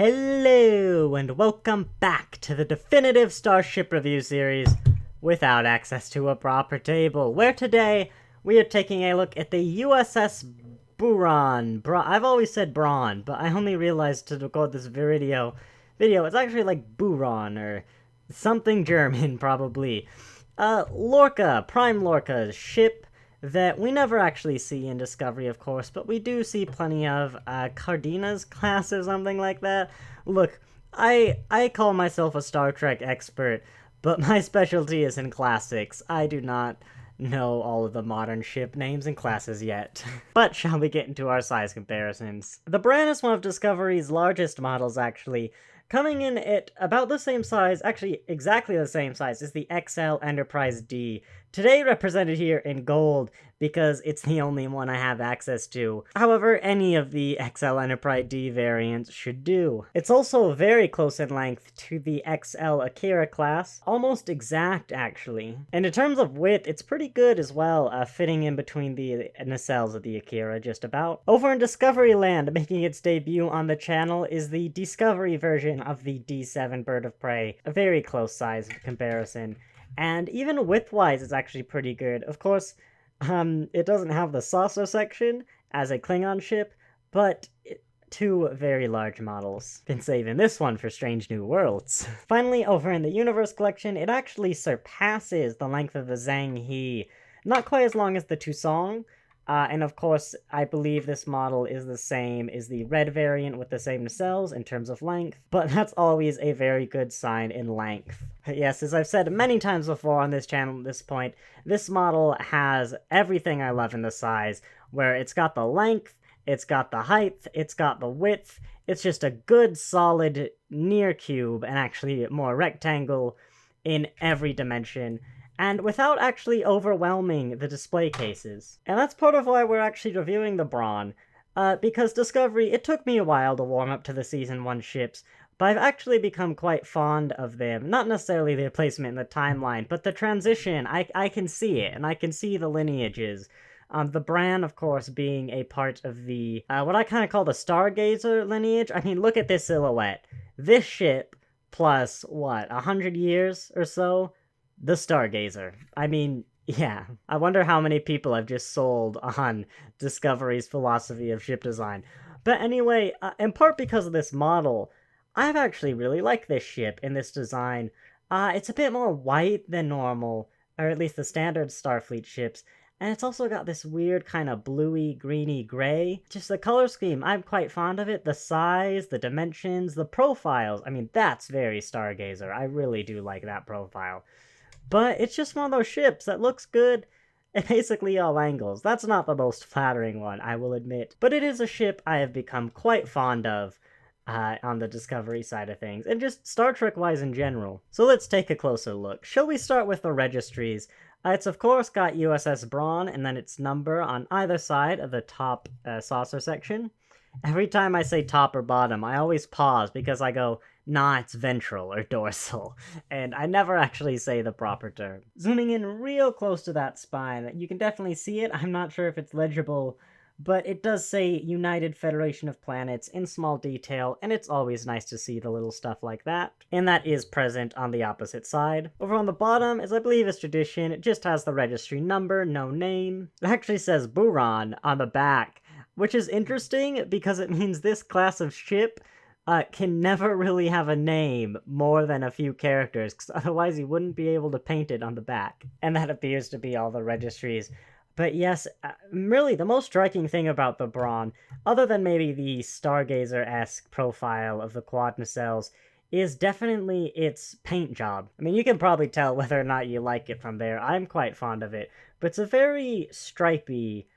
Hello, and welcome back to the definitive Starship Review series without access to a proper table, where today we are taking a look at the USS Buran. I've always said Braun, but I only realized to record this video, it's actually like Buran, or something German, probably. Lorca, Prime Lorca's ship that we never actually see in Discovery, of course, but we do see plenty of Cardenas class or something like that. Look, I call myself a Star Trek expert, but my specialty is in classics. I do not know all of the modern ship names and classes yet. But shall we get into our size comparisons? The Buran is one of Discovery's largest models, actually, coming in at about the same size, actually exactly the same size, as the XL Enterprise D. Today represented here in gold, because it's the only one I have access to. However, any of the XL Enterprise D variants should do. It's also very close in length to the XL Akira class, almost exact actually. And in terms of width, it's pretty good as well, fitting in between the nacelles of the Akira just about. Over in Discovery Land, making its debut on the channel, is the Discovery version of the D7 Bird of Prey, a very close size comparison. And even width-wise, it's actually pretty good. Of course, it doesn't have the saucer section as a Klingon ship, but two very large models. Been saving this one for Strange New Worlds. Finally, over in the Universe collection, it actually surpasses the length of the Zhang He. Not quite as long as the Tusong, and of course, I believe this model is the same as the red variant with the same nacelles in terms of length, but that's always a very good sign in length. Yes, as I've said many times before on this channel at this point, this model has everything I love in the size, where it's got the length, it's got the height, it's got the width, it's just a good solid near cube, and actually more rectangle in every dimension, and without actually overwhelming the display cases. And that's part of why we're actually reviewing the Braun, because Discovery, it took me a while to warm up to the Season 1 ships, but I've actually become quite fond of them. Not necessarily their placement in the timeline, but the transition, I can see it, and I can see the lineages. The Bran, of course, being a part of the, what I kind of call the Stargazer lineage. I mean, look at this silhouette. This ship, plus, 100 years or so? The Stargazer. I mean, yeah. I wonder how many people have just sold on Discovery's philosophy of ship design. But anyway, in part because of this model, I've actually really liked this ship in this design. It's a bit more white than normal, or at least the standard Starfleet ships, and it's also got this weird kind of bluey, greeny gray. Just the color scheme, I'm quite fond of it. The size, the dimensions, the profiles. I mean, that's very Stargazer. I really do like that profile. But it's just one of those ships that looks good at basically all angles. That's not the most flattering one, I will admit. But it is a ship I have become quite fond of on the Discovery side of things, and just Star Trek-wise in general. So let's take a closer look. Shall we start with the registries? It's of course got USS Braun and then its number on either side of the top saucer section. Every time I say top or bottom, I always pause because I go, nah, it's ventral or dorsal, and I never actually say the proper term. Zooming in real close to that spine, you can definitely see it. I'm not sure if it's legible, but it does say United Federation of Planets in small detail, and it's always nice to see the little stuff like that. And that is present on the opposite side. Over on the bottom, as I believe is tradition, it just has the registry number, no name. It actually says Buran on the back, which is interesting because it means this class of ship can never really have a name more than a few characters, because otherwise you wouldn't be able to paint it on the back. And that appears to be all the registries. But yes, really the most striking thing about the Braun, other than maybe the Stargazer-esque profile of the quad nacelles, is definitely its paint job. I mean, you can probably tell whether or not you like it from there. I'm quite fond of it. But it's a very stripy,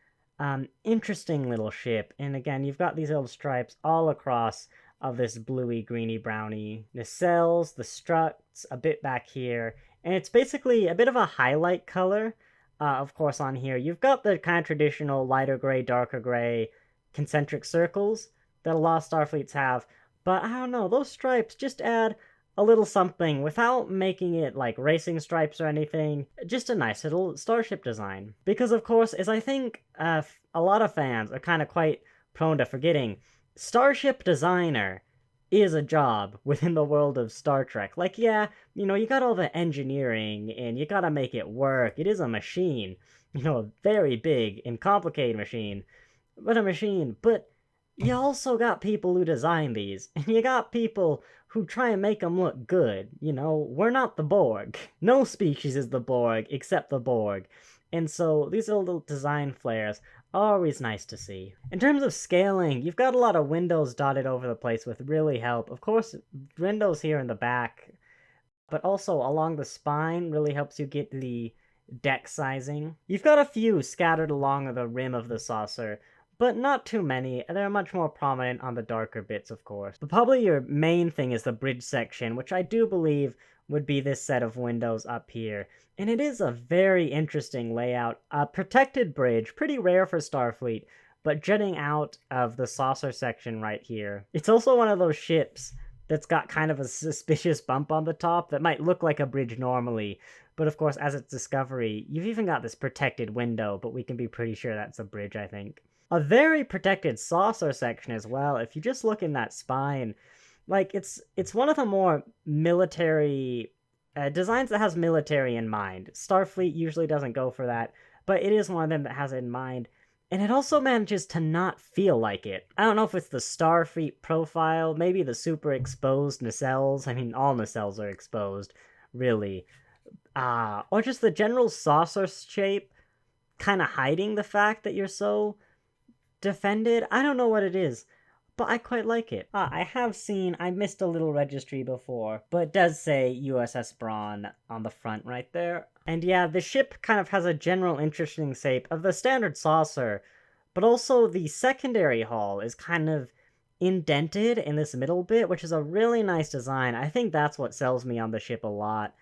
interesting little ship. And again, you've got these little stripes all across of this bluey, greeny, browny nacelles, the struts, a bit back here. And it's basically a bit of a highlight color. Of course, on here, you've got the kind of traditional lighter gray, darker gray concentric circles that a lot of Starfleets have. But I don't know, those stripes just add a little something without making it like racing stripes or anything. Just a nice little starship design. Because, of course, as I think a lot of fans are kind of quite prone to forgetting, Starship Designer is a job within the world of Star Trek. Like, yeah, you got all the engineering and you gotta make it work. It is a machine, a very big and complicated machine, but a machine. But you also got people who design these, and you got people who try and make them look good. We're not the Borg. No species is the Borg except the Borg. And so these little design flares are always nice to see. In terms of scaling, you've got a lot of windows dotted over the place with really help. Of course, windows here in the back, but also along the spine really helps you get the deck sizing. You've got a few scattered along the rim of the saucer, but not too many. They're much more prominent on the darker bits, of course. But probably your main thing is the bridge section, which I do believe would be this set of windows up here. And it is a very interesting layout. A protected bridge, pretty rare for Starfleet, but jutting out of the saucer section right here. It's also one of those ships that's got kind of a suspicious bump on the top that might look like a bridge normally, but of course, as its discovery, you've even got this protected window, but we can be pretty sure that's a bridge, I think. A very protected saucer section as well. If you just look in that spine, like it's one of the more military designs that has military in mind. Starfleet usually doesn't go for that, but it is one of them that has it in mind. And it also manages to not feel like it. I don't know if it's the Starfleet profile, maybe the super exposed nacelles. I mean, all nacelles are exposed, really. Or just the general saucer shape kind of hiding the fact that you're so defended. I don't know what it is, but I quite like it. I missed a little registry before, but it does say USS Braun on the front right there. And yeah, the ship kind of has a general interesting shape of the standard saucer, but also the secondary hull is kind of indented in this middle bit, which is a really nice design. I think that's what sells me on the ship a lot.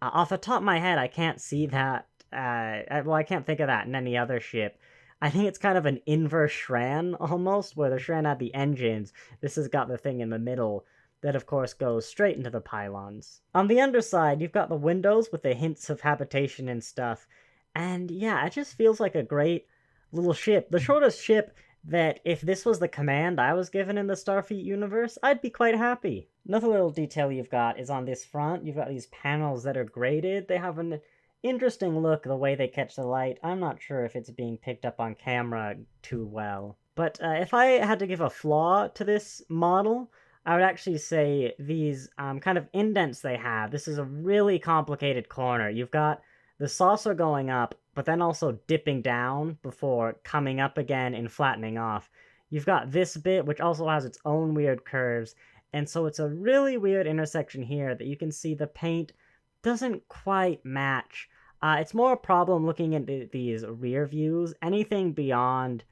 Off the top of my head, I can't see that. I can't think of that in any other ship. I think it's kind of an inverse Shran, almost, where the Shran had the engines. This has got the thing in the middle that, of course, goes straight into the pylons. On the underside, you've got the windows with the hints of habitation and stuff. And yeah, it just feels like a great little ship. The shortest ship that, if this was the command I was given in the Starfleet universe, I'd be quite happy. Another little detail you've got is on this front. You've got these panels that are graded. They have an interesting look the way they catch the light. I'm not sure if it's being picked up on camera too well. But if I had to give a flaw to this model, I would actually say these kind of indents they have. This is a really complicated corner. You've got the saucer going up, but then also dipping down before coming up again and flattening off. You've got this bit, which also has its own weird curves, and so it's a really weird intersection here that you can see the paint doesn't quite match. It's more a problem looking at these rear views. Anything beyond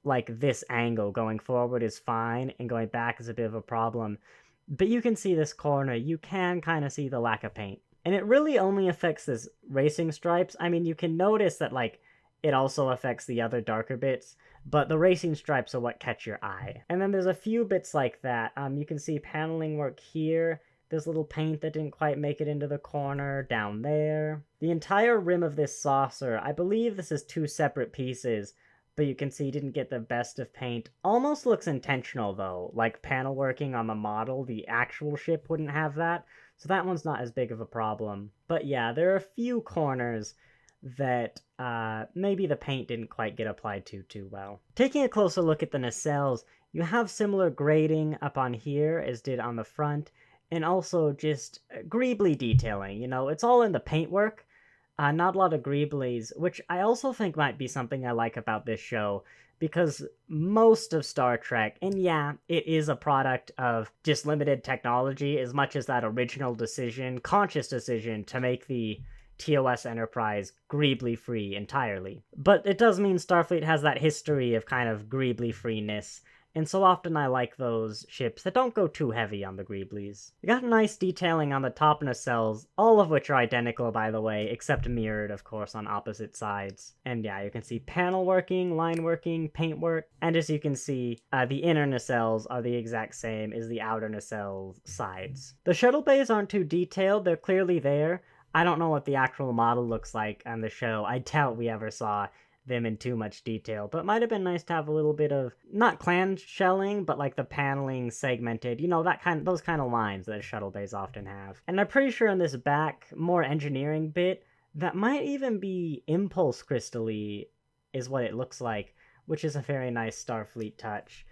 like this angle going forward is fine, and going back is a bit of a problem. But you can see this corner, you can kind of see the lack of paint. And it really only affects this racing stripes. I mean, you can notice that like it also affects the other darker bits, but the racing stripes are what catch your eye. And then there's a few bits like that. You can see paneling work here. There's little paint that didn't quite make it into the corner down there. The entire rim of this saucer, I believe this is two separate pieces, but you can see didn't get the best of paint. Almost looks intentional though, like panel working on the model. The actual ship wouldn't have that, so that one's not as big of a problem. But yeah, there are a few corners that maybe the paint didn't quite get applied to too well. Taking a closer look at the nacelles, you have similar grading up on here as did on the front, and also just greebly detailing. It's all in the paintwork. Not a lot of greeblies, which I also think might be something I like about this show, because most of Star Trek, and yeah, it is a product of just limited technology as much as that original decision, conscious decision, to make the TOS Enterprise greebly free entirely. But it does mean Starfleet has that history of kind of greebly freeness, and so often I like those ships that don't go too heavy on the greeblies. You got nice detailing on the top nacelles, all of which are identical by the way, except mirrored of course on opposite sides. And yeah, you can see panel working, line working, paint work, and as you can see, the inner nacelles are the exact same as the outer nacelle sides. The shuttle bays aren't too detailed, they're clearly there. I don't know what the actual model looks like on the show. I doubt we ever saw them in too much detail, but might have been nice to have a little bit of, not clan shelling, but like the paneling segmented, you know, those kind of lines that shuttle bays often have. And I'm pretty sure in this back, more engineering bit, that might even be impulse crystally is what it looks like, which is a very nice Starfleet touch.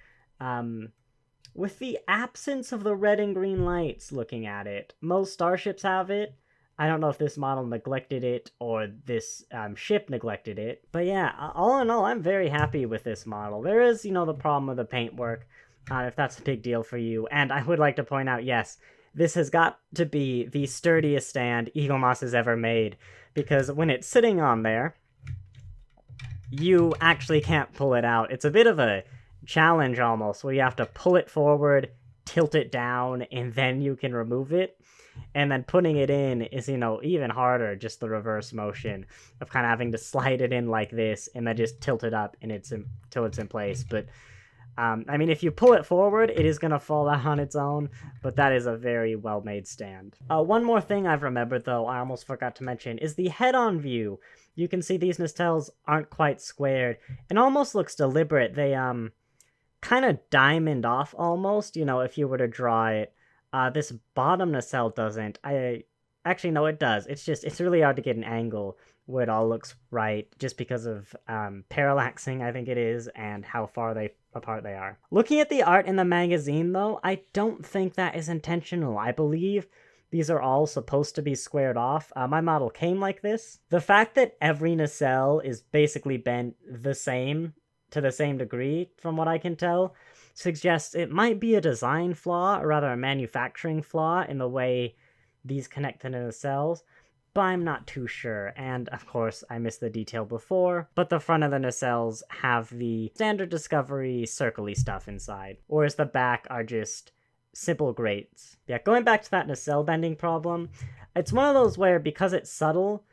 With the absence of the red and green lights looking at it, most starships have it. I don't know if this model neglected it or this ship neglected it. But yeah, all in all, I'm very happy with this model. There is, you know, the problem with the paintwork, if that's a big deal for you. And I would like to point out, yes, this has got to be the sturdiest stand Eaglemoss has ever made. Because when it's sitting on there, you actually can't pull it out. It's a bit of a challenge almost, where you have to pull it forward, tilt it down, and then you can remove it. And then putting it in is, you know, even harder, just the reverse motion of kind of having to slide it in like this and then just tilt it up and till it's in place. But I mean, if you pull it forward, it is going to fall out on its own, but that is a very well-made stand. One more thing I've remembered, though, I almost forgot to mention, is the head-on view. You can see these nacelles aren't quite squared. It almost looks deliberate. They, kind of diamond off, almost, you know, if you were to draw it. This bottom nacelle doesn't. Actually, no, it does. It's really hard to get an angle where it all looks right, just because of parallaxing, I think it is, and how far apart they are. Looking at the art in the magazine, though, I don't think that is intentional. I believe these are all supposed to be squared off. My model came like this. The fact that every nacelle is basically bent the same, to the same degree, from what I can tell, suggests it might be a design flaw, or rather a manufacturing flaw, in the way these connect to the nacelles, but I'm not too sure. And of course, I missed the detail before, but the front of the nacelles have the standard Discovery circle-y stuff inside, whereas the back are just simple grates. Yeah, going back to that nacelle bending problem, it's one of those where, because it's subtle,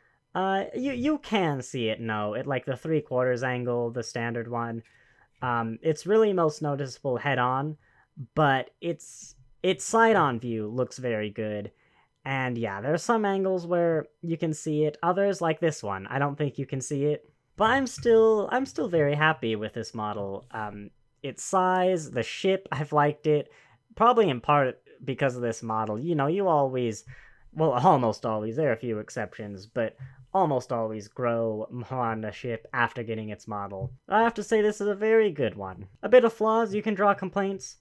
you can see it, at like the 3/4 angle, the standard one. It's really most noticeable head-on, but its side-on view looks very good. And yeah, there are some angles where you can see it, others, like this one, I don't think you can see it. But I'm still very happy with this model. Its size, the ship, I've liked it, probably in part because of this model. You know, you always, well, almost always, there are a few exceptions, but almost always grow more on the ship after getting its model. I have to say this is a very good one. A bit of flaws, you can draw complaints,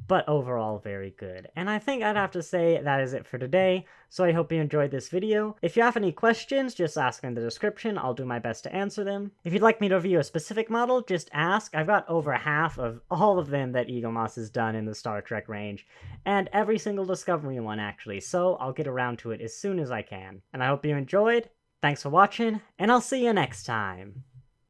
but overall very good. And I think I'd have to say that is it for today, so I hope you enjoyed this video. If you have any questions, just ask in the description, I'll do my best to answer them. If you'd like me to review a specific model, just ask. I've got over half of all of them that Eaglemoss has done in the Star Trek range, and every single Discovery one actually, so I'll get around to it as soon as I can. And I hope you enjoyed, thanks for watching, and I'll see you next time!